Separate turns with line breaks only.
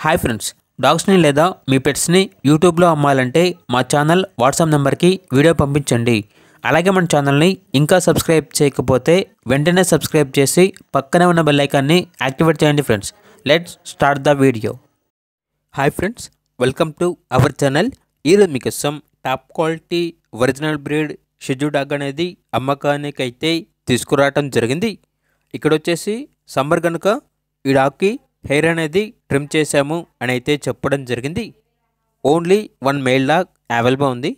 Hi friends, డాగ్స్ని లేదా మీ పెట్స్ని యూట్యూబ్లో అమ్మాలంటే మా ఛానల్ వాట్సాప్ నెంబర్కి వీడియో పంపించండి. అలాగే మన ఛానల్ని ఇంకా సబ్స్క్రైబ్ చేయకపోతే వెంటనే సబ్స్క్రైబ్ చేసి పక్కనే ఉన్న బెల్ ఐకాన్ని యాక్టివేట్ చేయండి friends. Let's start the video. Hi friends, welcome to our channel. ఈరోజు మీకోసం టాప్ క్వాలిటీ ఒరిజినల్ బ్రీడ్ షిజు డాగ్ అనేది అమ్మకానికి అయితే తీసుకురావటం జరిగింది. ఇక్కడ వచ్చేసి సమ్మర్ కనుక ఈ డాగ్కి హెయిర్ అనేది ట్రిమ్ చేశాము అని అయితే చెప్పడం జరిగింది. ఓన్లీ 1 మేల్ డాగ్ అవైలబుల్ ఉంది.